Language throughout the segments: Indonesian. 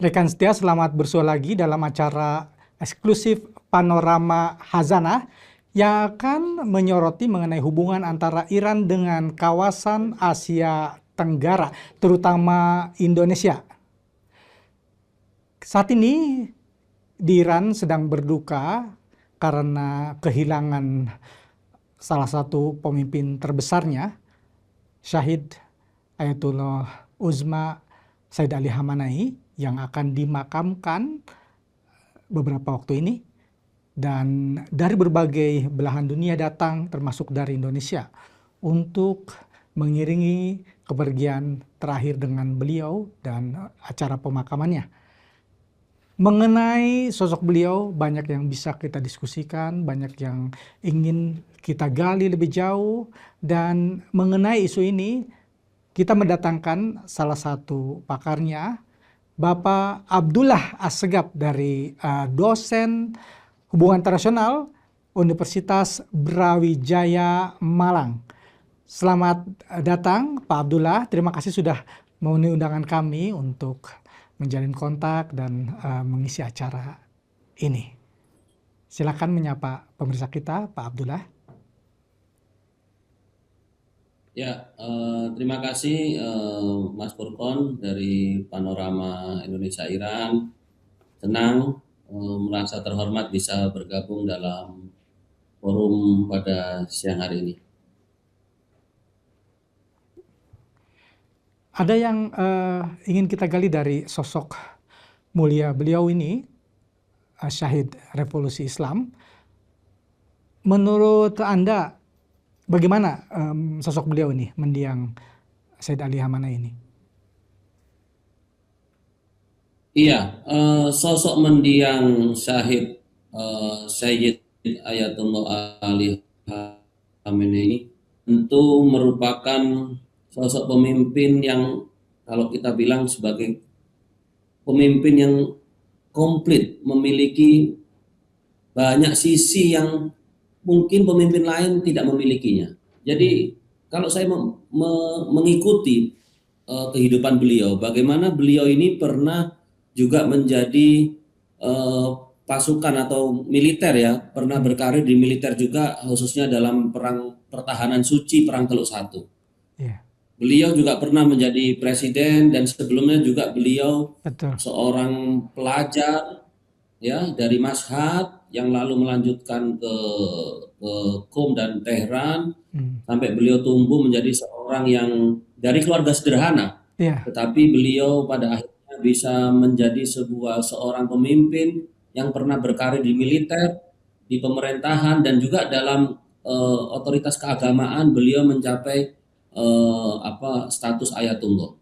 Rekan setia, selamat bersua lagi dalam acara eksklusif Panorama Khazanah yang akan menyoroti mengenai hubungan antara Iran dengan kawasan Asia Tenggara, terutama Indonesia. Saat ini di Iran sedang berduka karena kehilangan salah satu pemimpin terbesarnya, Syahid Ayatullah Uzma Said Ali Khamenei, yang akan dimakamkan beberapa waktu ini, dan dari berbagai belahan dunia datang termasuk dari Indonesia untuk mengiringi kepergian terakhir dengan beliau dan acara pemakamannya. Mengenai sosok beliau banyak yang bisa kita diskusikan, banyak yang ingin kita gali lebih jauh, dan mengenai isu ini kita mendatangkan salah satu pakarnya, Bapak Abdullah Assegaf dari dosen Hubungan Internasional Universitas Brawijaya Malang. Selamat datang Pak Abdullah, terima kasih sudah memenuhi undangan kami untuk menjalin kontak dan mengisi acara ini. Silakan menyapa pemirsa kita, Pak Abdullah. Ya, terima kasih Mas Furkon dari Panorama Indonesia Iran. Senang merasa terhormat bisa bergabung dalam forum pada siang hari ini. Ada yang ingin kita gali dari sosok mulia beliau ini, Syahid Revolusi Islam. Menurut Anda, bagaimana sosok beliau ini mendiang Said Ali Khamenei ini? Iya, sosok mendiang Syahid Sayyid Ayatullah Ali Khamenei tentu merupakan sosok pemimpin yang kalau kita bilang sebagai pemimpin yang komplit, memiliki banyak sisi yang mungkin pemimpin lain tidak memilikinya. Jadi kalau saya mengikuti kehidupan beliau, bagaimana beliau ini pernah juga menjadi pasukan atau militer ya, pernah berkarir di militer juga, khususnya dalam perang pertahanan suci, perang Teluk Satu. Yeah. Beliau juga pernah menjadi presiden dan sebelumnya juga beliau Betul. seorang pelajar ya dari Mashhad yang lalu melanjutkan ke Qom dan Tehran sampai beliau tumbuh menjadi seorang yang dari keluarga sederhana. Yeah. Tetapi beliau pada akhirnya bisa menjadi seorang pemimpin yang pernah berkarir di militer, di pemerintahan dan juga dalam otoritas keagamaan. Beliau mencapai status ayatullah.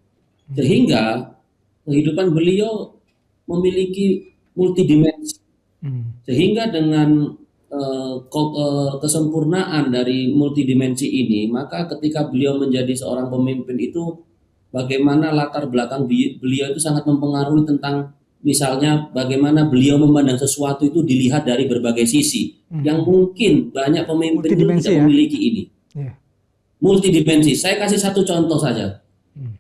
Sehingga kehidupan beliau memiliki multidimensi. Sehingga dengan kesempurnaan dari multidimensi ini, maka ketika beliau menjadi seorang pemimpin itu, bagaimana latar belakang beliau itu sangat mempengaruhi tentang misalnya bagaimana beliau memandang sesuatu itu dilihat dari berbagai sisi, yang mungkin banyak pemimpin itu tidak memiliki ini. Multidimensi. Saya kasih satu contoh saja.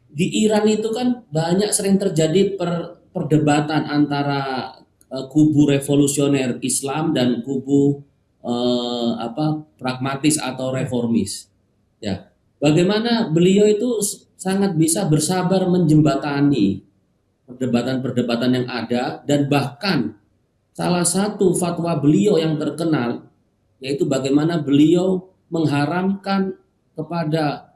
Di Iran itu kan banyak sering terjadi perdebatan antara kubu revolusioner Islam dan kubu pragmatis atau reformis. Ya, bagaimana beliau itu sangat bisa bersabar menjembatani perdebatan-perdebatan yang ada, dan bahkan salah satu fatwa beliau yang terkenal yaitu bagaimana beliau mengharamkan kepada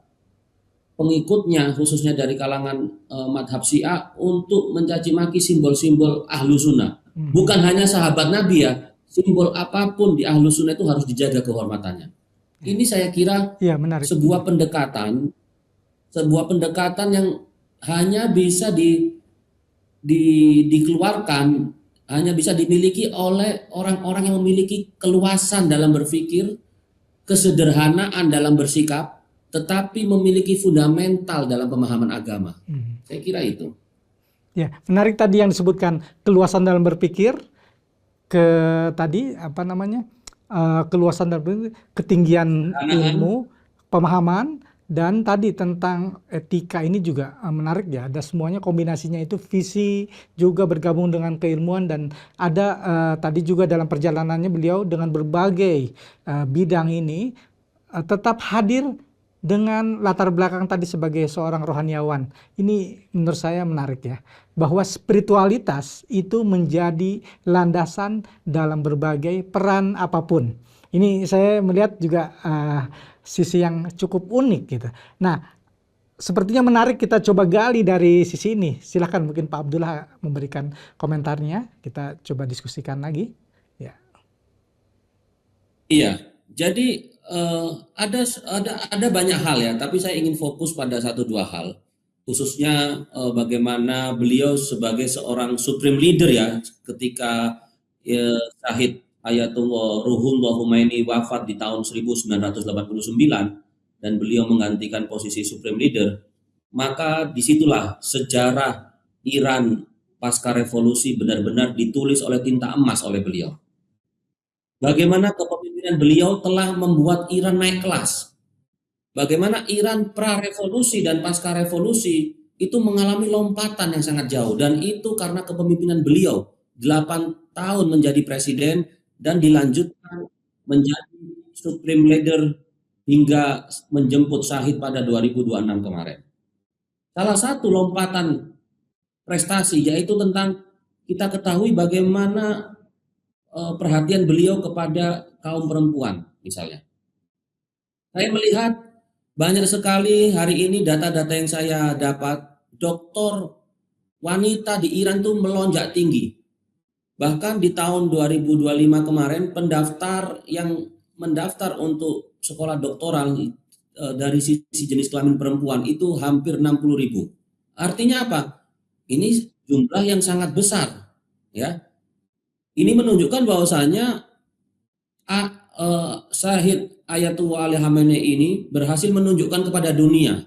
pengikutnya khususnya dari kalangan madhab Syiah untuk mencaci maki simbol-simbol ahlu sunnah. Bukan hanya sahabat Nabi ya, simbol apapun di ahlu sunnah itu harus dijaga kehormatannya. Ini saya kira sebuah pendekatan yang hanya bisa dikeluarkan, hanya bisa dimiliki oleh orang-orang yang memiliki keluasan dalam berpikir, kesederhanaan dalam bersikap, tetapi memiliki fundamental dalam pemahaman agama. Saya kira itu. Ya, menarik tadi yang disebutkan keluasan dalam berpikir, keluasan dalam berpikir, ketinggian ilmu, pemahaman, Dan tadi tentang etika ini juga menarik ya, ada semuanya kombinasinya itu visi juga bergabung dengan keilmuan dan ada tadi juga dalam perjalanannya beliau dengan berbagai bidang ini tetap hadir dengan latar belakang tadi sebagai seorang rohaniawan. Ini menurut saya menarik ya, bahwa spiritualitas itu menjadi landasan dalam berbagai peran apapun. Ini saya melihat juga sisi yang cukup unik gitu. Nah, sepertinya menarik kita coba gali dari sisi ini. Silakan mungkin Pak Abdullah memberikan komentarnya. Kita coba diskusikan lagi. Ya. Iya, jadi ada banyak hal ya, tapi saya ingin fokus pada satu dua hal, khususnya bagaimana beliau sebagai seorang supreme leader ya, ketika Syahid Ayatullah Ruhullah Khomeini wafat di tahun 1989 dan beliau menggantikan posisi supreme leader, maka disitulah sejarah Iran pasca revolusi benar-benar ditulis oleh tinta emas oleh beliau. Bagaimana kepemimpinan beliau telah membuat Iran naik kelas. Bagaimana Iran pra-revolusi dan pasca revolusi itu mengalami lompatan yang sangat jauh. Dan itu karena kepemimpinan beliau 8 tahun menjadi presiden dan dilanjutkan menjadi supreme leader hingga menjemput Syahid pada 2026 kemarin. Salah satu lompatan prestasi yaitu tentang kita ketahui bagaimana perhatian beliau kepada kaum perempuan misalnya. Saya melihat banyak sekali hari ini data-data yang saya dapat, doktor wanita di Iran itu melonjak tinggi. Bahkan di tahun 2025 kemarin pendaftar yang mendaftar untuk sekolah doktoral dari sisi jenis kelamin perempuan itu hampir 60.000. Artinya apa? Ini jumlah yang sangat besar, ya. Ini menunjukkan bahwasanya Syahid Ayatullah Ali Khamenei ini berhasil menunjukkan kepada dunia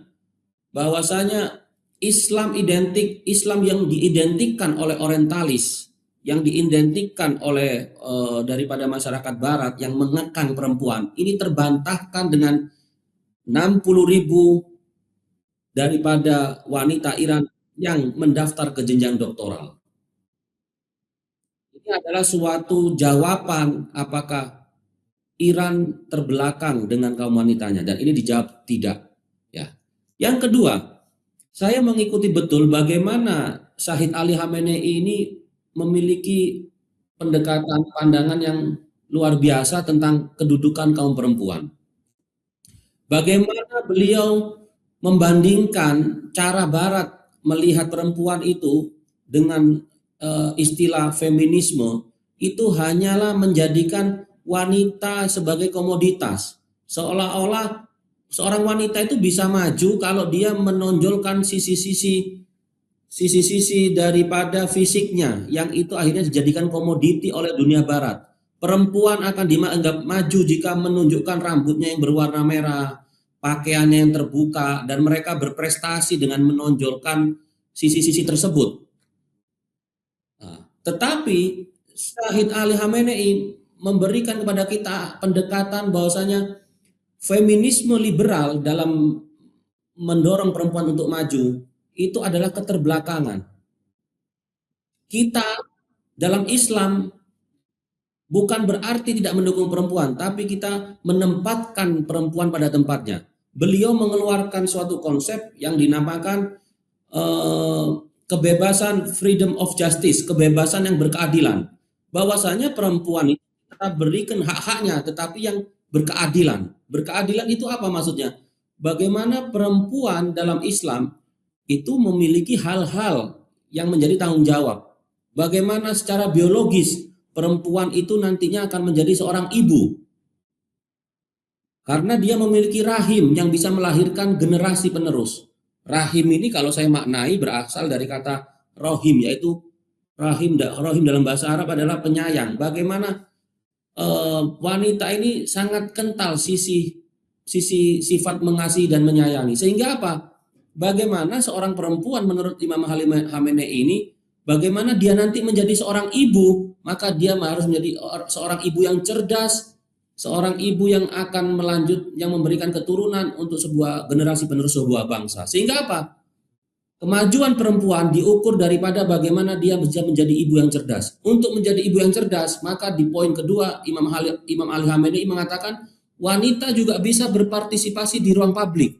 bahwasanya Islam yang diidentikan oleh orientalis, yang diidentikan oleh daripada masyarakat barat yang mengekang perempuan, ini terbantahkan dengan 60.000 daripada wanita Iran yang mendaftar ke jenjang doktoral. Ini adalah suatu jawaban apakah Iran terbelakang dengan kaum wanitanya, dan ini dijawab tidak. Ya. Yang kedua, saya mengikuti betul bagaimana Syahid Ali Khamenei ini memiliki pendekatan pandangan yang luar biasa tentang kedudukan kaum perempuan. Bagaimana beliau membandingkan cara Barat melihat perempuan itu dengan istilah feminisme itu hanyalah menjadikan wanita sebagai komoditas, seolah-olah seorang wanita itu bisa maju kalau dia menonjolkan sisi-sisi daripada fisiknya yang itu akhirnya dijadikan komoditi oleh dunia barat. Perempuan akan dianggap maju jika menunjukkan rambutnya yang berwarna merah, pakaiannya yang terbuka, dan mereka berprestasi dengan menonjolkan sisi-sisi tersebut. Tetapi Syahid Ali Khamenei memberikan kepada kita pendekatan bahwasanya feminisme liberal dalam mendorong perempuan untuk maju itu adalah keterbelakangan. Kita dalam Islam bukan berarti tidak mendukung perempuan, tapi kita menempatkan perempuan pada tempatnya. Beliau mengeluarkan suatu konsep yang dinamakan kebebasan, freedom of justice, kebebasan yang berkeadilan. Bahwasanya perempuan itu kita berikan hak-haknya, tetapi yang berkeadilan. Berkeadilan itu apa maksudnya? Bagaimana perempuan dalam Islam itu memiliki hal-hal yang menjadi tanggung jawab. Bagaimana secara biologis perempuan itu nantinya akan menjadi seorang ibu. Karena dia memiliki rahim yang bisa melahirkan generasi penerus. Rahim ini kalau saya maknai berasal dari kata rohim, yaitu rahim dalam bahasa Arab adalah penyayang. Bagaimana wanita ini sangat kental sisi sifat mengasihi dan menyayangi. Sehingga apa? Bagaimana seorang perempuan menurut Imam Khamenei ini, bagaimana dia nanti menjadi seorang ibu, maka dia harus menjadi seorang ibu yang cerdas, seorang ibu yang akan yang memberikan keturunan untuk sebuah generasi penerus sebuah bangsa. Sehingga apa? Kemajuan perempuan diukur daripada bagaimana dia bisa menjadi ibu yang cerdas. Untuk menjadi ibu yang cerdas, maka di poin kedua Imam Ali Khamenei mengatakan wanita juga bisa berpartisipasi di ruang publik.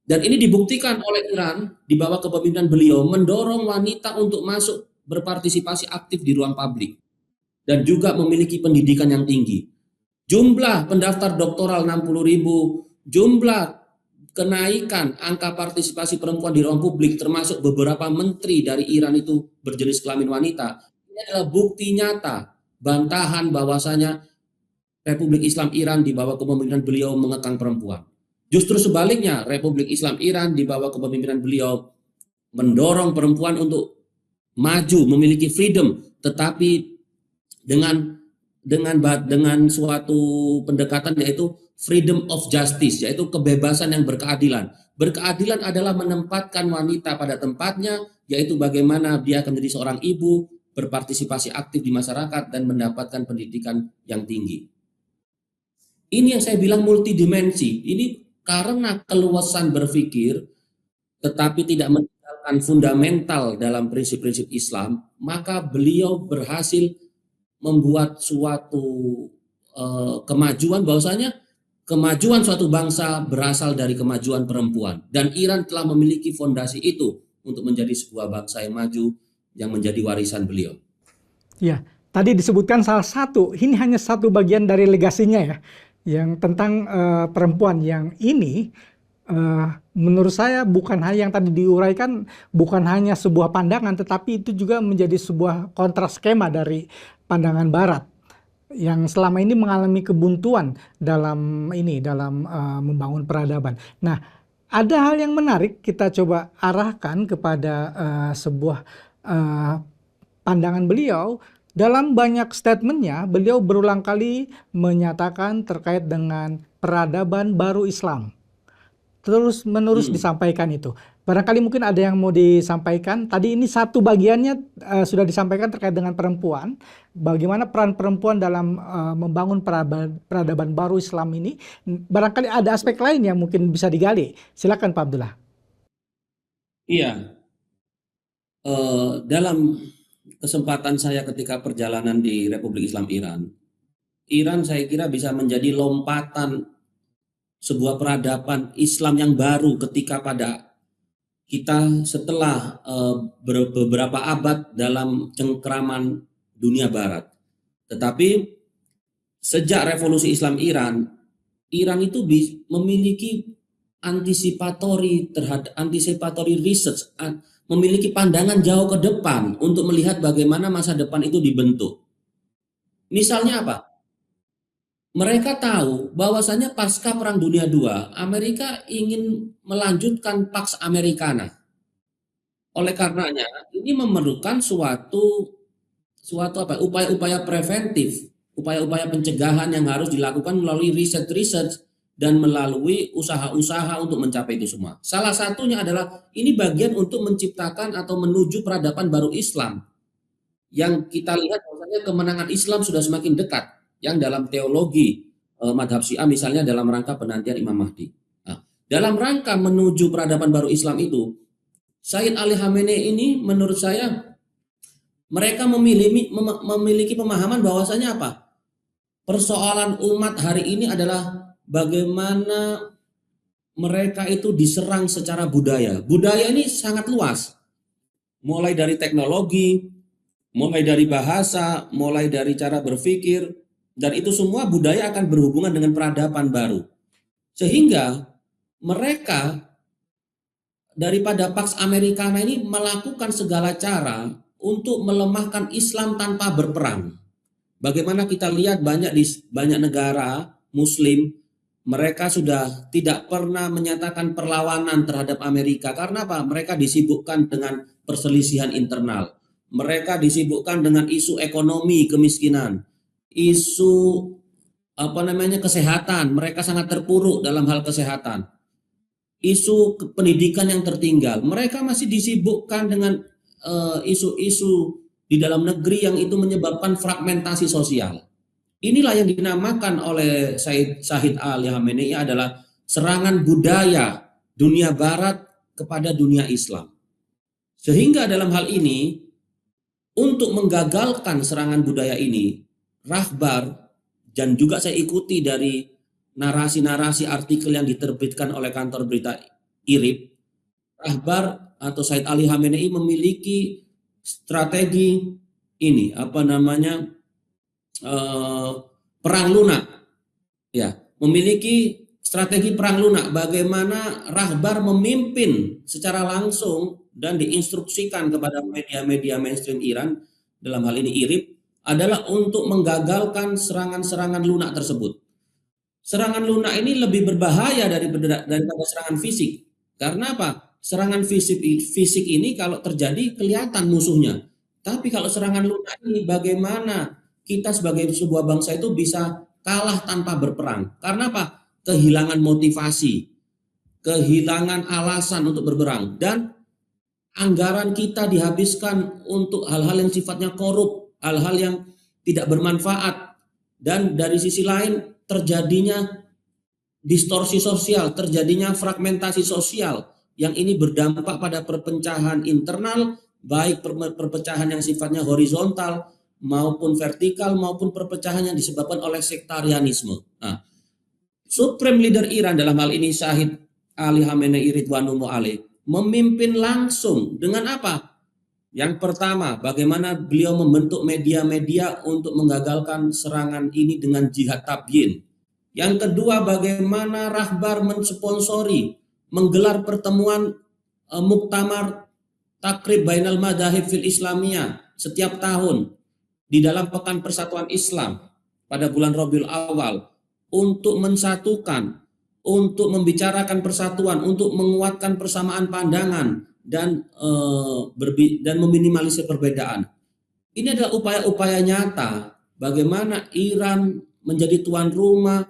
Dan ini dibuktikan oleh Iran di bawah kepemimpinan beliau mendorong wanita untuk masuk berpartisipasi aktif di ruang publik dan juga memiliki pendidikan yang tinggi. Jumlah pendaftar doktoral 60.000, jumlah kenaikan angka partisipasi perempuan di ruang publik termasuk beberapa menteri dari Iran itu berjenis kelamin wanita. Ini adalah bukti nyata bantahan bahwasanya Republik Islam Iran di bawah kepemimpinan beliau mengekang perempuan. Justru sebaliknya, Republik Islam Iran di bawah kepemimpinan beliau mendorong perempuan untuk maju, memiliki freedom, tetapi dengan suatu pendekatan yaitu freedom of justice, yaitu kebebasan yang berkeadilan. Berkeadilan adalah menempatkan wanita pada tempatnya, yaitu bagaimana dia akan menjadi seorang ibu, berpartisipasi aktif di masyarakat, dan mendapatkan pendidikan yang tinggi. Ini yang saya bilang multidimensi. Ini karena keluasan berpikir, tetapi tidak meninggalkan fundamental dalam prinsip-prinsip Islam, maka beliau berhasil membuat suatu kemajuan bahwasanya kemajuan suatu bangsa berasal dari kemajuan perempuan, dan Iran telah memiliki fondasi itu untuk menjadi sebuah bangsa yang maju yang menjadi warisan beliau. Ya, tadi disebutkan salah satu, ini hanya satu bagian dari legasinya ya, yang tentang perempuan yang ini menurut saya bukan hanya yang tadi diuraikan, bukan hanya sebuah pandangan, tetapi itu juga menjadi sebuah kontraskema dari pandangan Barat yang selama ini mengalami kebuntuan dalam membangun peradaban. Nah, ada hal yang menarik kita coba arahkan kepada sebuah pandangan beliau. Dalam banyak statementnya, beliau berulang kali menyatakan terkait dengan peradaban baru Islam. Terus menerus disampaikan itu. Barangkali mungkin ada yang mau disampaikan. Tadi ini satu bagiannya sudah disampaikan terkait dengan perempuan. Bagaimana peran perempuan dalam membangun peradaban baru Islam ini. Barangkali ada aspek lain yang mungkin bisa digali. Silakan Pak Abdullah. Iya. Dalam kesempatan saya ketika perjalanan di Republik Islam Iran, Iran saya kira bisa menjadi lompatan sebuah peradaban Islam yang baru ketika pada kita setelah beberapa abad dalam cengkraman dunia barat. Tetapi sejak revolusi Islam Iran itu memiliki antisipatory research, memiliki pandangan jauh ke depan untuk melihat bagaimana masa depan itu dibentuk. Misalnya apa? Mereka tahu bahwasanya pasca Perang Dunia II, Amerika ingin melanjutkan Pax Americana. Oleh karenanya, ini memerlukan upaya-upaya preventif, upaya-upaya pencegahan yang harus dilakukan melalui research dan melalui usaha-usaha untuk mencapai itu semua. Salah satunya adalah ini bagian untuk menciptakan atau menuju peradaban baru Islam. Yang kita lihat bahwasanya kemenangan Islam sudah semakin dekat. Yang dalam teologi madhab Syiah misalnya dalam rangka penantian Imam Mahdi. Nah, dalam rangka menuju peradaban baru Islam itu, Sayyid Ali Khamenei ini menurut saya mereka memiliki pemahaman bahwasanya apa? Persoalan umat hari ini adalah bagaimana mereka itu diserang secara budaya. Budaya ini sangat luas. Mulai dari teknologi, mulai dari bahasa, mulai dari cara berpikir, dan itu semua budaya akan berhubungan dengan peradaban baru. Sehingga mereka daripada Pax Americana ini melakukan segala cara untuk melemahkan Islam tanpa berperang. Bagaimana kita lihat di banyak negara Muslim, mereka sudah tidak pernah menyatakan perlawanan terhadap Amerika. Karena apa? Mereka disibukkan dengan perselisihan internal. Mereka disibukkan dengan isu ekonomi, kemiskinan. Isu kesehatan, mereka sangat terpuruk dalam hal kesehatan. Isu pendidikan yang tertinggal, mereka masih disibukkan dengan isu-isu di dalam negeri yang itu menyebabkan fragmentasi sosial. Inilah yang dinamakan oleh Syahid Ali Khamenei adalah serangan budaya dunia barat kepada dunia Islam. Sehingga dalam hal ini, untuk menggagalkan serangan budaya ini, Rahbar, dan juga saya ikuti dari narasi-narasi artikel yang diterbitkan oleh kantor berita IRIB, Rahbar atau Syed Ali Khamenei memiliki strategi ini, perang lunak, ya, memiliki strategi perang lunak. Bagaimana Rahbar memimpin secara langsung dan diinstruksikan kepada media-media mainstream Iran, dalam hal ini IRIB, adalah untuk menggagalkan serangan-serangan lunak tersebut. Serangan lunak ini lebih berbahaya daripada serangan fisik. Karena apa? Serangan fisik ini kalau terjadi kelihatan musuhnya. Tapi kalau serangan lunak ini, bagaimana kita sebagai sebuah bangsa itu bisa kalah tanpa berperang? Karena apa? Kehilangan motivasi, kehilangan alasan untuk berperang, dan anggaran kita dihabiskan untuk hal-hal yang sifatnya korup, hal-hal yang tidak bermanfaat, dan dari sisi lain terjadinya distorsi sosial, terjadinya fragmentasi sosial yang ini berdampak pada perpecahan internal, baik perpecahan yang sifatnya horizontal maupun vertikal, maupun perpecahan yang disebabkan oleh sektarianisme. Nah, Supreme Leader Iran dalam hal ini Syahid Ali Khamenei Ridwanullah alaih memimpin langsung dengan apa? Yang pertama, bagaimana beliau membentuk media-media untuk menggagalkan serangan ini dengan jihad tabyin. Yang kedua, bagaimana Rahbar mensponsori, menggelar pertemuan muktamar takrib bainal madahib fil Islamiyah setiap tahun di dalam Pekan Persatuan Islam pada bulan Rabiul Awal untuk mensatukan, untuk membicarakan persatuan, untuk menguatkan persamaan pandangan dan meminimalisir perbedaan. Ini adalah upaya-upaya nyata bagaimana Iran menjadi tuan rumah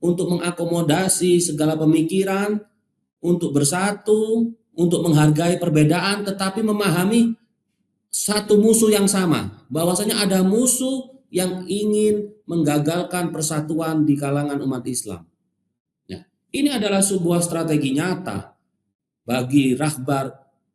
untuk mengakomodasi segala pemikiran, untuk bersatu, untuk menghargai perbedaan, tetapi memahami satu musuh yang sama, bahwasanya ada musuh yang ingin menggagalkan persatuan di kalangan umat Islam. Ya, ini adalah sebuah strategi nyata bagi Rahbar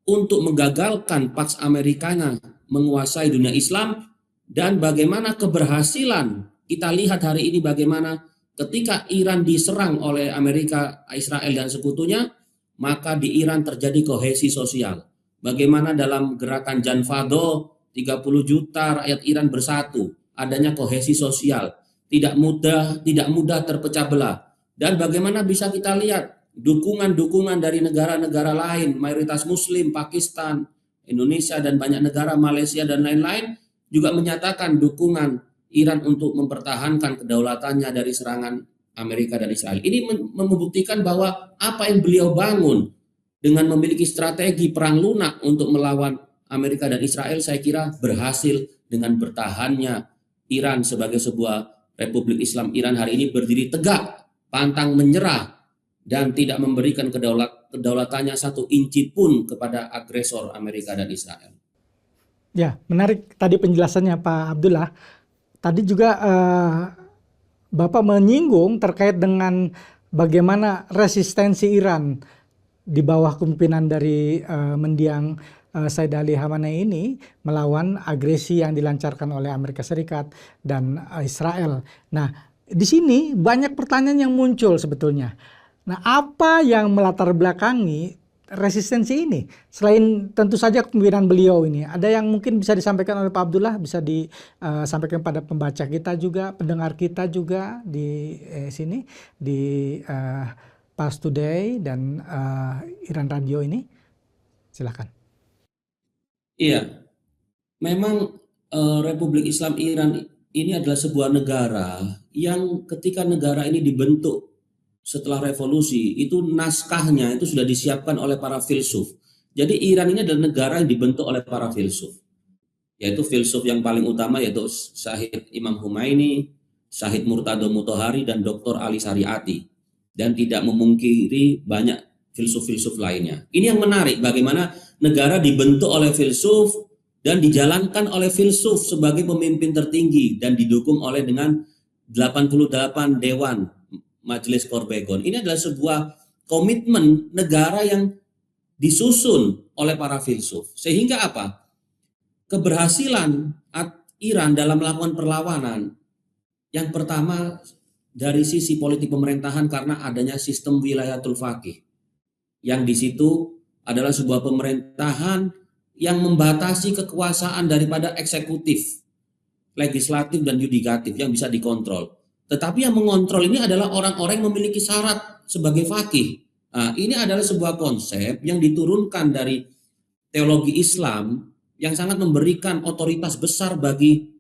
untuk menggagalkan Pax Americana menguasai dunia Islam, dan bagaimana keberhasilan kita lihat hari ini, bagaimana ketika Iran diserang oleh Amerika, Israel dan sekutunya, maka di Iran terjadi kohesi sosial. Bagaimana dalam gerakan Janfado 30 juta rakyat Iran bersatu, adanya kohesi sosial, tidak mudah terpecah belah. Dan bagaimana bisa kita lihat dukungan-dukungan dari negara-negara lain, mayoritas Muslim, Pakistan, Indonesia, dan banyak negara, Malaysia, dan lain-lain, juga menyatakan dukungan Iran untuk mempertahankan kedaulatannya dari serangan Amerika dan Israel. Ini membuktikan bahwa apa yang beliau bangun dengan memiliki strategi perang lunak untuk melawan Amerika dan Israel, saya kira berhasil dengan bertahannya Iran sebagai sebuah Republik Islam. Iran hari ini berdiri tegak, pantang menyerah, dan tidak memberikan kedaulatannya satu inci pun kepada agresor Amerika dan Israel. Ya, menarik tadi penjelasannya Pak Abdullah. Tadi juga Bapak menyinggung terkait dengan bagaimana resistensi Iran di bawah kepemimpinan dari mendiang Syed Ali Khamenei ini melawan agresi yang dilancarkan oleh Amerika Serikat dan Israel. Nah, di sini banyak pertanyaan yang muncul sebetulnya. Nah, apa yang melatar belakangi resistensi ini? Selain tentu saja kepemimpinan beliau ini, ada yang mungkin bisa disampaikan oleh Pak Abdullah, bisa disampaikan pada pembaca kita juga, pendengar kita juga di sini, di Pars Today dan Iran Radio ini? Silakan. Iya, memang Republik Islam Iran ini adalah sebuah negara yang ketika negara ini dibentuk setelah revolusi, itu naskahnya itu sudah disiapkan oleh para filsuf. Jadi Iran ini adalah negara yang dibentuk oleh para filsuf, yaitu filsuf yang paling utama yaitu Syahid Imam Khomeini, Syahid Murtado Mutahari, dan Dr. Ali Shariati, dan tidak memungkiri banyak filsuf-filsuf lainnya. Ini yang menarik, bagaimana negara dibentuk oleh filsuf dan dijalankan oleh filsuf sebagai pemimpin tertinggi dan didukung oleh dengan 88 Dewan Majelis Korbegon. Ini adalah sebuah komitmen negara yang disusun oleh para filsuf. Sehingga apa? Keberhasilan Iran dalam melakukan perlawanan, yang pertama dari sisi politik pemerintahan karena adanya sistem wilayatul faqih. Yang di situ adalah sebuah pemerintahan yang membatasi kekuasaan daripada eksekutif, legislatif dan yudikatif yang bisa dikontrol. Tetapi yang mengontrol ini adalah orang-orang yang memiliki syarat sebagai faqih. Nah, ini adalah sebuah konsep yang diturunkan dari teologi Islam yang sangat memberikan otoritas besar bagi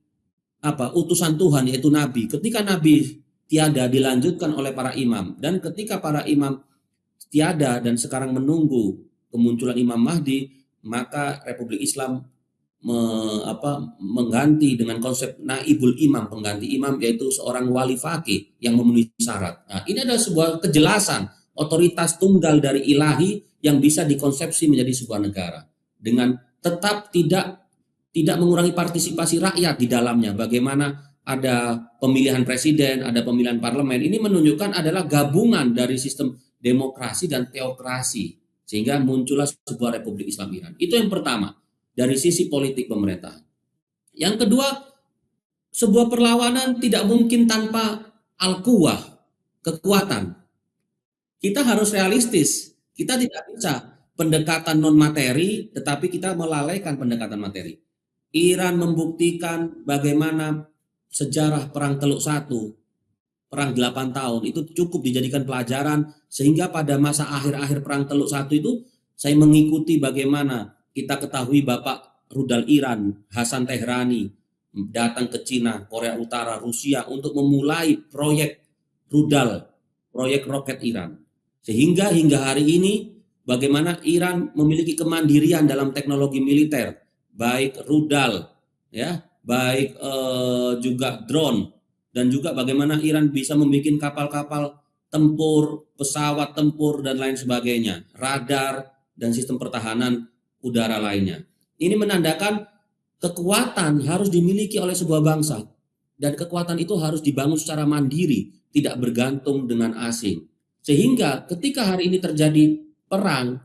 utusan Tuhan, yaitu Nabi. Ketika Nabi tiada, dilanjutkan oleh para imam, dan ketika para imam tiada dan sekarang menunggu kemunculan Imam Mahdi, maka Republik Islam mengganti dengan konsep naibul imam, pengganti imam, yaitu seorang wali faqih yang memenuhi syarat. Nah, ini adalah sebuah kejelasan otoritas tunggal dari ilahi yang bisa dikonsepsi menjadi sebuah negara dengan tetap tidak mengurangi partisipasi rakyat di dalamnya. Bagaimana ada pemilihan presiden, ada pemilihan parlemen, ini menunjukkan adalah gabungan dari sistem demokrasi dan teokrasi sehingga muncullah sebuah Republik Islam Iran. Itu yang pertama dari sisi politik pemerintahan. Yang kedua, sebuah perlawanan tidak mungkin tanpa al-quwah, kekuatan. Kita harus realistis. Kita tidak bisa pendekatan non materi, tetapi kita melalaikan pendekatan materi. Iran membuktikan bagaimana sejarah Perang Teluk I, Perang 8 tahun itu cukup dijadikan pelajaran, sehingga pada masa akhir-akhir Perang Teluk I itu saya mengikuti bagaimana kita ketahui Bapak Rudal Iran, Hasan Tehrani, datang ke Cina, Korea Utara, Rusia untuk memulai proyek rudal, proyek roket Iran. Sehingga hingga hari ini bagaimana Iran memiliki kemandirian dalam teknologi militer, baik rudal, ya, baik juga drone, dan juga bagaimana Iran bisa membuat kapal-kapal tempur, pesawat tempur dan lain sebagainya, radar dan sistem pertahanan udara lainnya. Ini menandakan kekuatan harus dimiliki oleh sebuah bangsa, dan kekuatan itu harus dibangun secara mandiri, tidak bergantung dengan asing. Sehingga ketika hari ini terjadi perang,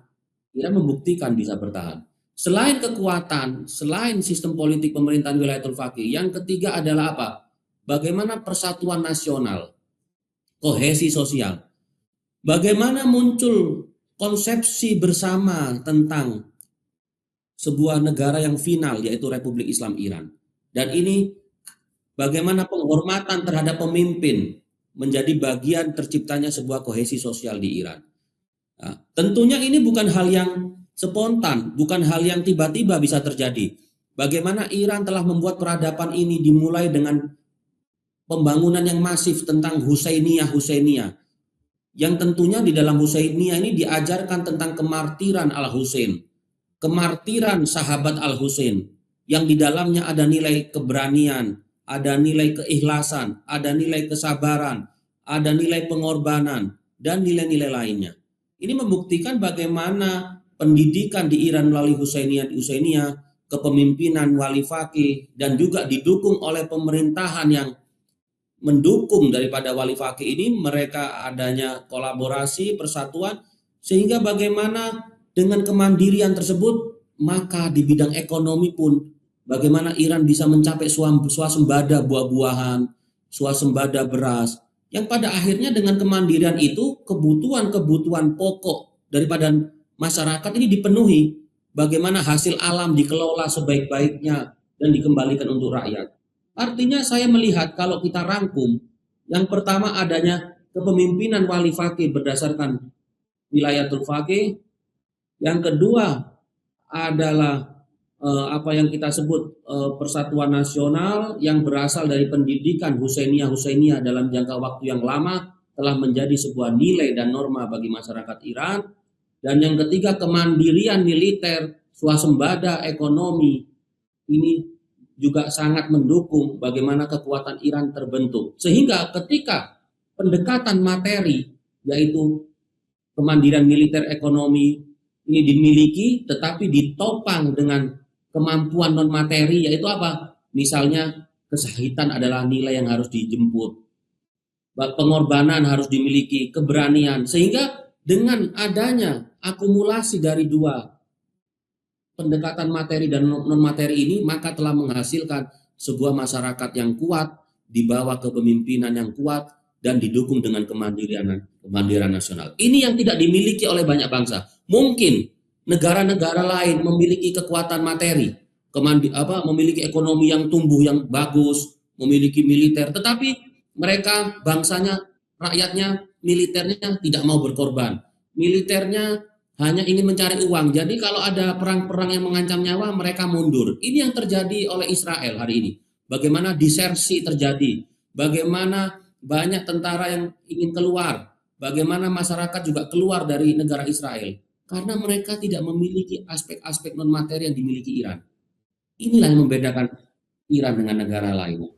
Iran membuktikan bisa bertahan. Selain kekuatan, selain sistem politik pemerintahan wilayatul faqih, yang ketiga adalah apa? Bagaimana persatuan nasional, kohesi sosial. Bagaimana muncul konsepsi bersama tentang sebuah negara yang final, yaitu Republik Islam Iran. Dan ini bagaimana penghormatan terhadap pemimpin menjadi bagian terciptanya sebuah kohesi sosial di Iran. Nah, tentunya ini bukan hal yang spontan, bukan hal yang tiba-tiba bisa terjadi. Bagaimana Iran telah membuat peradaban ini dimulai dengan pembangunan yang masif tentang Husainiyah, yang tentunya di dalam Husainiyah ini diajarkan tentang kemartiran Al-Husain, kemartiran sahabat Al-Husain, yang di dalamnya ada nilai keberanian, ada nilai keikhlasan, ada nilai kesabaran, ada nilai pengorbanan, dan nilai-nilai lainnya. Ini membuktikan bagaimana pendidikan di Iran melalui Husainiyah, kepemimpinan wali faqih, dan juga didukung oleh pemerintahan yang mendukung daripada wali faqih ini, mereka adanya kolaborasi, persatuan, sehingga bagaimana dengan kemandirian tersebut, maka di bidang ekonomi pun bagaimana Iran bisa mencapai swasembada buah-buahan, swasembada beras, yang pada akhirnya dengan kemandirian itu kebutuhan-kebutuhan pokok daripada masyarakat ini dipenuhi. Bagaimana hasil alam dikelola sebaik-baiknya dan dikembalikan untuk rakyat. Artinya saya melihat kalau kita rangkum, yang pertama adanya kepemimpinan wali faqih berdasarkan wilayatul faqih, yang kedua adalah apa yang kita sebut persatuan nasional yang berasal dari pendidikan Husainiyah dalam jangka waktu yang lama telah menjadi sebuah nilai dan norma bagi masyarakat Iran. Dan yang ketiga, kemandirian militer, swasembada ekonomi, ini juga sangat mendukung bagaimana kekuatan Iran terbentuk. Sehingga ketika pendekatan materi, yaitu kemandirian militer ekonomi ini dimiliki, tetapi ditopang dengan kemampuan non materi, yaitu apa? Misalnya kesahitan adalah nilai yang harus dijemput, pengorbanan harus dimiliki, keberanian. Sehingga dengan adanya akumulasi dari dua pendekatan materi dan non-materi ini, maka telah menghasilkan sebuah masyarakat yang kuat, dibawa kepemimpinan yang kuat, dan didukung dengan kemandirian nasional. Ini yang tidak dimiliki oleh banyak bangsa. Mungkin negara-negara lain memiliki kekuatan materi, memiliki ekonomi yang tumbuh yang bagus, memiliki militer, tetapi mereka bangsanya, rakyatnya, militernya tidak mau berkorban. Militernya hanya ingin mencari uang. Jadi kalau ada perang-perang yang mengancam nyawa, mereka mundur. Ini yang terjadi oleh Israel hari ini. Bagaimana disersi terjadi, bagaimana banyak tentara yang ingin keluar, bagaimana masyarakat juga keluar dari negara Israel. Karena mereka tidak memiliki aspek-aspek non-materi yang dimiliki Iran. Inilah yang membedakan Iran dengan negara lain.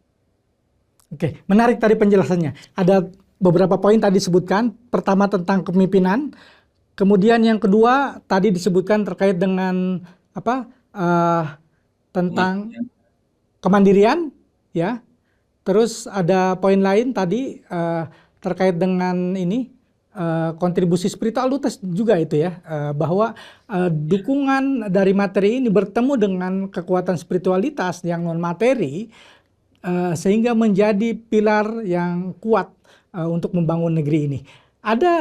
Oke, menarik tadi penjelasannya. Ada beberapa poin tadi disebutkan. Pertama tentang kepemimpinan. Kemudian yang kedua tadi disebutkan terkait dengan tentang kemandirian, ya. Terus ada poin lain tadi terkait dengan ini kontribusi spiritual juga itu ya, bahwa dukungan dari materi ini bertemu dengan kekuatan spiritualitas yang non materi, sehingga menjadi pilar yang kuat untuk membangun negeri ini. Ada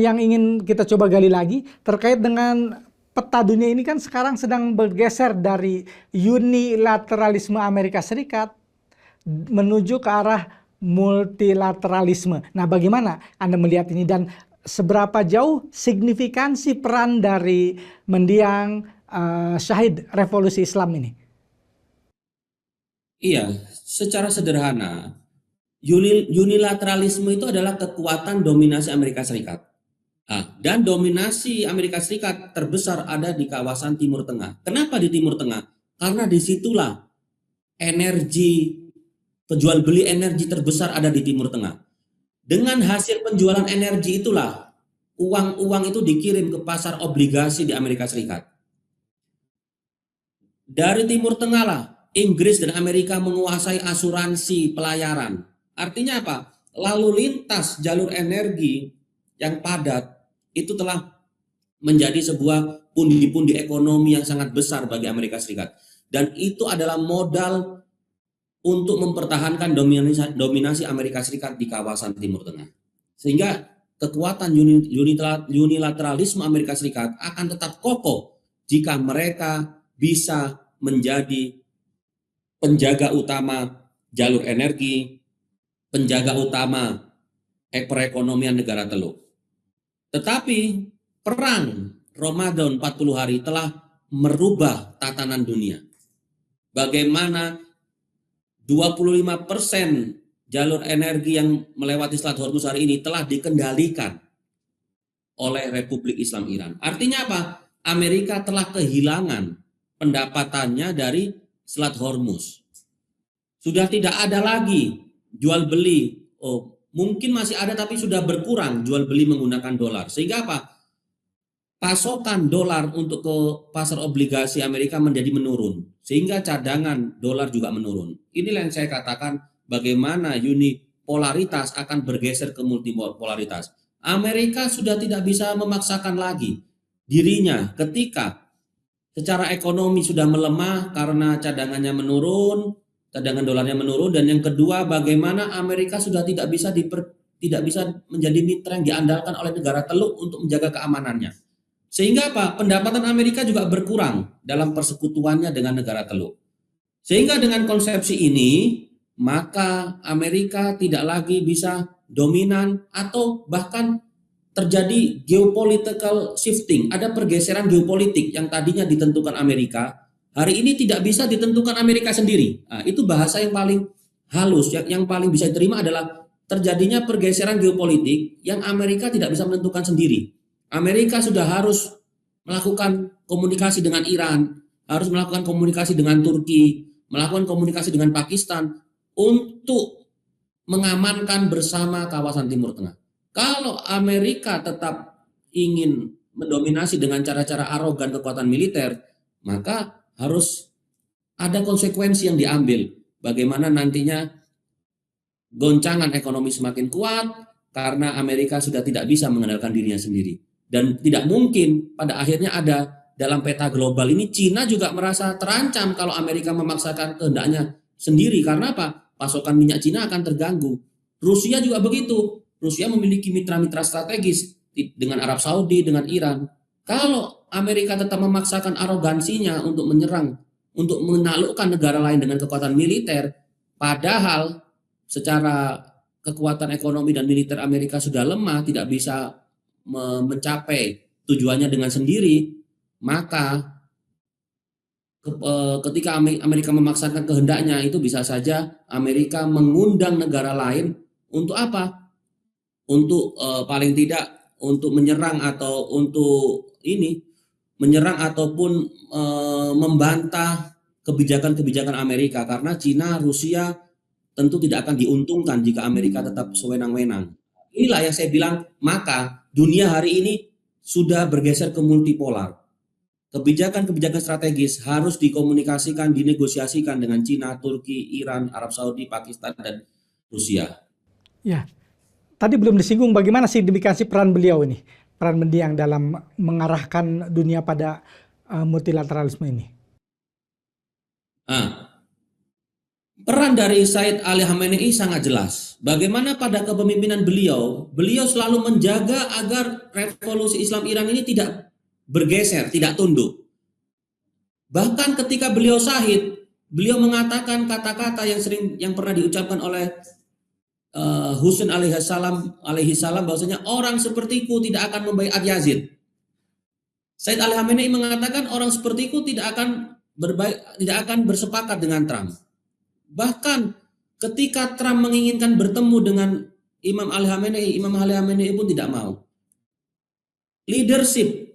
yang ingin kita coba gali lagi terkait dengan peta dunia ini kan sekarang sedang bergeser dari unilateralisme Amerika Serikat menuju ke arah multilateralisme. Nah, bagaimana Anda melihat ini dan seberapa jauh signifikansi peran dari mendiang syahid revolusi Islam ini? Iya, secara sederhana, unilateralisme itu adalah kekuatan dominasi Amerika Serikat. Dan dominasi Amerika Serikat terbesar ada di kawasan Timur Tengah. Kenapa di Timur Tengah? Karena disitulah penjual beli energi terbesar ada di Timur Tengah. Dengan hasil penjualan energi itulah uang-uang itu dikirim ke pasar obligasi di Amerika Serikat. Dari Timur Tengah lah Inggris dan Amerika menguasai asuransi pelayaran. Artinya apa? Lalu lintas jalur energi yang padat itu telah menjadi sebuah pundi-pundi ekonomi yang sangat besar bagi Amerika Serikat. Dan itu adalah modal untuk mempertahankan dominasi Amerika Serikat di kawasan Timur Tengah. Sehingga kekuatan unilateralisme Amerika Serikat akan tetap kokoh jika mereka bisa menjadi penjaga utama jalur energi, penjaga utama perekonomian negara Teluk. Tetapi perang Ramadan 40 hari telah merubah tatanan dunia. Bagaimana 25% jalur energi yang melewati Selat Hormuz hari ini telah dikendalikan oleh Republik Islam Iran. Artinya apa? Amerika telah kehilangan pendapatannya dari Selat Hormuz. Sudah tidak ada lagi jual beli. Mungkin masih ada tapi sudah berkurang jual beli menggunakan dolar. Sehingga apa? Pasokan dolar untuk ke pasar obligasi Amerika menjadi menurun. Sehingga cadangan dolar juga menurun. Inilah yang saya katakan bagaimana unipolaritas akan bergeser ke multipolaritas. Amerika sudah tidak bisa memaksakan lagi dirinya ketika secara ekonomi sudah melemah karena cadangannya menurun, cadangan dolarnya menurun, dan yang kedua bagaimana Amerika sudah tidak bisa menjadi mitra yang diandalkan oleh negara Teluk untuk menjaga keamanannya. Sehingga apa? Pendapatan Amerika juga berkurang dalam persekutuannya dengan negara Teluk. Sehingga dengan konsepsi ini, maka Amerika tidak lagi bisa dominan atau bahkan terjadi geopolitical shifting, ada pergeseran geopolitik yang tadinya ditentukan Amerika, hari ini tidak bisa ditentukan Amerika sendiri. Itu bahasa yang paling halus, yang paling bisa diterima adalah terjadinya pergeseran geopolitik yang Amerika tidak bisa menentukan sendiri. Amerika sudah harus melakukan komunikasi dengan Iran, harus melakukan komunikasi dengan Turki, melakukan komunikasi dengan Pakistan untuk mengamankan bersama kawasan Timur Tengah. Kalau Amerika tetap ingin mendominasi dengan cara-cara arogan kekuatan militer, maka harus ada konsekuensi yang diambil. Bagaimana nantinya goncangan ekonomi semakin kuat karena Amerika sudah tidak bisa mengandalkan dirinya sendiri. Dan tidak mungkin pada akhirnya ada dalam peta global ini Cina juga merasa terancam kalau Amerika memaksakan kehendaknya sendiri. Karena apa? Pasokan minyak Cina akan terganggu. Rusia juga begitu. Rusia memiliki mitra-mitra strategis dengan Arab Saudi, dengan Iran. Kalau Amerika tetap memaksakan arogansinya untuk menyerang, untuk menaklukkan negara lain dengan kekuatan militer, padahal secara kekuatan ekonomi dan militer Amerika sudah lemah, tidak bisa mencapai tujuannya dengan sendiri, maka ketika Amerika memaksakan kehendaknya, itu bisa saja Amerika mengundang negara lain untuk apa? Untuk paling tidak untuk menyerang atau untuk menyerang ataupun membantah kebijakan-kebijakan Amerika, karena Cina, Rusia tentu tidak akan diuntungkan jika Amerika tetap sewenang-wenang. Inilah yang saya bilang, maka dunia hari ini sudah bergeser ke multipolar. Kebijakan-kebijakan strategis harus dikomunikasikan, dinegosiasikan dengan Cina, Turki, Iran, Arab Saudi, Pakistan, dan Rusia. Ya, tadi belum disinggung bagaimana signifikansi peran beliau ini, peran mendiang dalam mengarahkan dunia pada multilateralisme ini. Peran dari Said Ali Khamenei sangat jelas. Bagaimana pada kepemimpinan beliau selalu menjaga agar revolusi Islam Iran ini tidak bergeser, tidak tunduk. Bahkan ketika beliau syahid, beliau mengatakan kata-kata yang pernah diucapkan oleh Husain alaihi salam bahwasanya orang sepertiku tidak akan membaiat Yazid. Said Ali Khamenei mengatakan orang sepertiku tidak akan bersepakat dengan Trump. Bahkan ketika Trump menginginkan bertemu dengan Imam Ali Khamenei pun tidak mau. Leadership,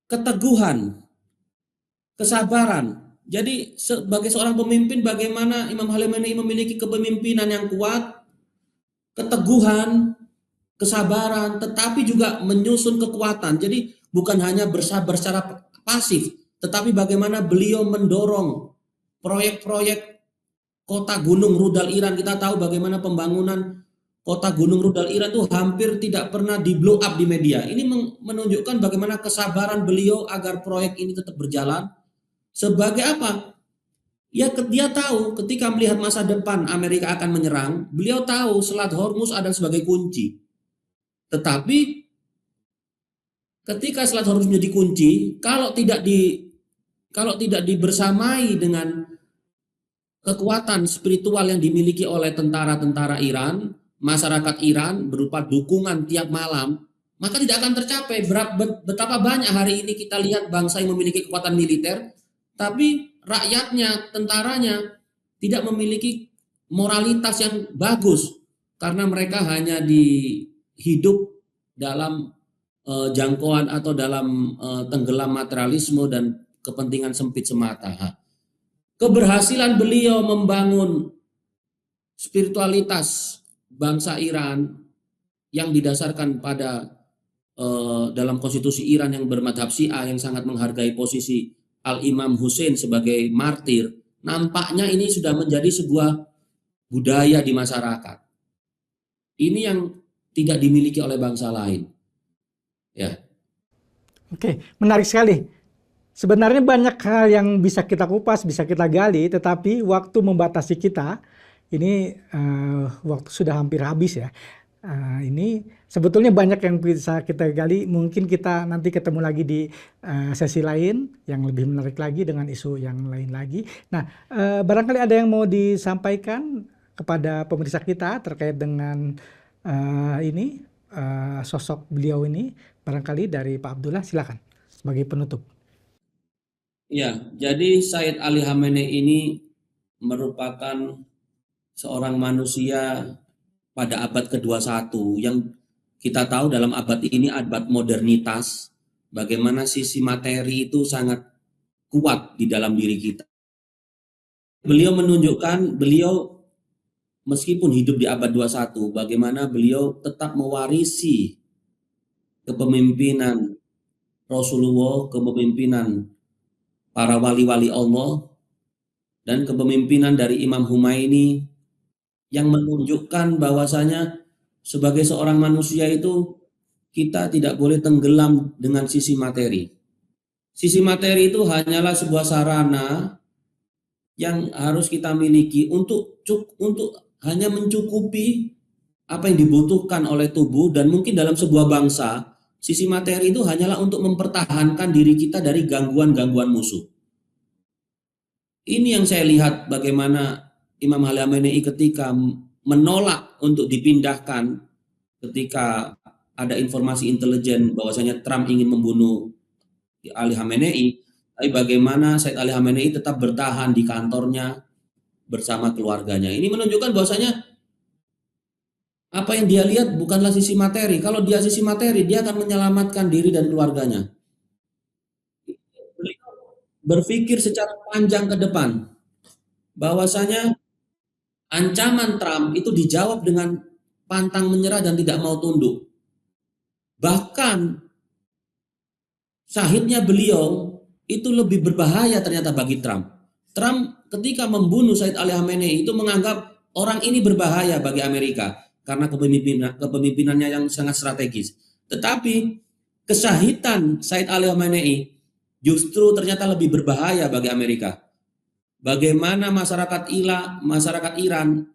keteguhan, kesabaran. Jadi sebagai seorang pemimpin, bagaimana Imam Khamenei memiliki kepemimpinan yang kuat, keteguhan, kesabaran, tetapi juga menyusun kekuatan. Jadi bukan hanya bersabar secara pasif, tetapi bagaimana beliau mendorong proyek-proyek kota Gunung Rudal Iran. Kita tahu bagaimana pembangunan kota Gunung Rudal Iran itu hampir tidak pernah di blow up di media. Ini menunjukkan bagaimana kesabaran beliau agar proyek ini tetap berjalan. Sebagai apa? Ya, dia tahu ketika melihat masa depan Amerika akan menyerang, beliau tahu Selat Hormuz ada sebagai kunci. Tetapi ketika Selat Hormuz menjadi kunci, kalau tidak dibersamai dengan kekuatan spiritual yang dimiliki oleh tentara-tentara Iran, masyarakat Iran berupa dukungan tiap malam, maka tidak akan tercapai. Betapa banyak hari ini kita lihat bangsa yang memiliki kekuatan militer, tapi rakyatnya, tentaranya tidak memiliki moralitas yang bagus karena mereka hanya hidup dalam jangkauan atau dalam tenggelam materialisme dan kepentingan sempit semata. Keberhasilan beliau membangun spiritualitas bangsa Iran yang didasarkan pada dalam konstitusi Iran yang bermadhab Syiah, yang sangat menghargai posisi Al-Imam Hussein sebagai martir, nampaknya ini sudah menjadi sebuah budaya di masyarakat. Ini yang tidak dimiliki oleh bangsa lain. Ya. Oke, menarik sekali. Sebenarnya banyak hal yang bisa kita kupas, bisa kita gali, tetapi waktu membatasi kita. Ini waktu sudah hampir habis ya. Ini sebetulnya banyak yang bisa kita gali. Mungkin kita nanti ketemu lagi di sesi lain yang lebih menarik lagi dengan isu yang lain lagi. Nah, barangkali ada yang mau disampaikan kepada pemirsa kita terkait dengan sosok beliau ini. Barangkali dari Pak Abdullah, silakan sebagai penutup. Ya, jadi Said Ali Khamenei ini merupakan seorang manusia pada abad ke-21 yang kita tahu dalam abad ini abad modernitas, bagaimana sisi materi itu sangat kuat di dalam diri kita. Beliau menunjukkan, meskipun hidup di abad 21, bagaimana beliau tetap mewarisi kepemimpinan Rasulullah, kepemimpinan para wali-wali Allah, dan kepemimpinan dari Imam Khomeini yang menunjukkan bahwasanya sebagai seorang manusia itu kita tidak boleh tenggelam dengan sisi materi. Sisi materi itu hanyalah sebuah sarana yang harus kita miliki untuk hanya mencukupi apa yang dibutuhkan oleh tubuh, dan mungkin dalam sebuah bangsa sisi materi itu hanyalah untuk mempertahankan diri kita dari gangguan-gangguan musuh. Ini yang saya lihat bagaimana Imam Ali Khamenei ketika menolak untuk dipindahkan ketika ada informasi intelijen bahwasanya Trump ingin membunuh Ali Khamenei, tapi bagaimana Said Ali Khamenei tetap bertahan di kantornya bersama keluarganya. Ini menunjukkan bahwasanya apa yang dia lihat bukanlah sisi materi. Kalau dia sisi materi, dia akan menyelamatkan diri dan keluarganya. Beliau berpikir secara panjang ke depan, bahwasanya ancaman Trump itu dijawab dengan pantang menyerah dan tidak mau tunduk. Bahkan syahidnya beliau itu lebih berbahaya ternyata bagi Trump. Trump ketika membunuh Said Ali Khamenei itu menganggap orang ini berbahaya bagi Amerika karena kepemimpinannya yang sangat strategis. Tetapi kesyahidan Said Ali Khamenei justru ternyata lebih berbahaya bagi Amerika. Bagaimana masyarakat Iran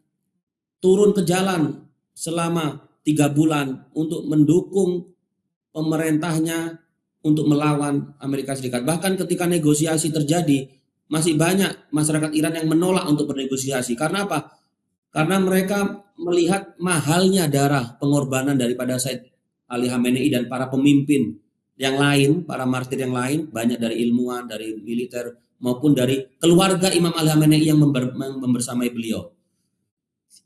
turun ke jalan selama 3 bulan untuk mendukung pemerintahnya untuk melawan Amerika Serikat. Bahkan ketika negosiasi terjadi, masih banyak masyarakat Iran yang menolak untuk bernegosiasi. Karena apa? Karena mereka melihat mahalnya darah pengorbanan daripada Said Ali Khamenei dan para pemimpin yang lain, para martir yang lain, banyak dari ilmuwan, dari militer, maupun dari keluarga Imam Ali Khamenei yang membersamai beliau.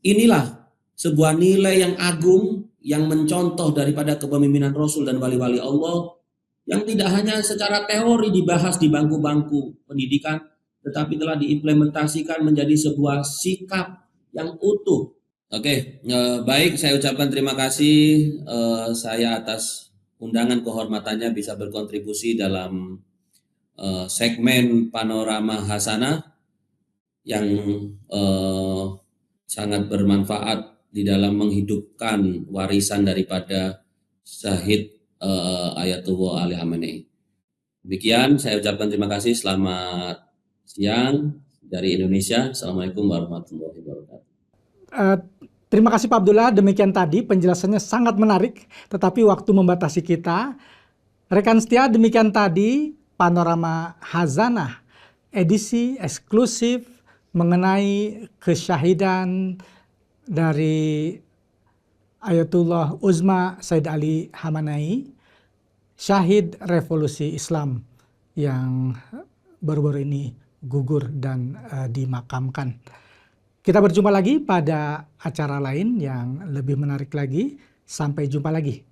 Inilah sebuah nilai yang agung yang mencontoh daripada kepemimpinan Rasul dan wali-wali Allah yang tidak hanya secara teori dibahas di bangku-bangku pendidikan, tetapi telah diimplementasikan menjadi sebuah sikap yang utuh. Oke, baik, saya ucapkan terima kasih saya atas undangan kehormatannya bisa berkontribusi dalam segmen Panorama Hasanah yang sangat bermanfaat di dalam menghidupkan warisan daripada Syahid Ayatullah Ali Khamenei. Demikian saya ucapkan terima kasih. Selamat siang dari Indonesia. Assalamualaikum warahmatullahi wabarakatuh. Terima kasih Pak Abdullah, demikian tadi penjelasannya sangat menarik, tetapi waktu membatasi kita. Rekan setia, demikian tadi Panorama Hasanah, edisi eksklusif mengenai kesyahidan dari Ayatullah Uzma Said Ali Khamenei, syahid revolusi Islam yang baru-baru ini gugur dan dimakamkan. Kita berjumpa lagi pada acara lain yang lebih menarik lagi. Sampai jumpa lagi.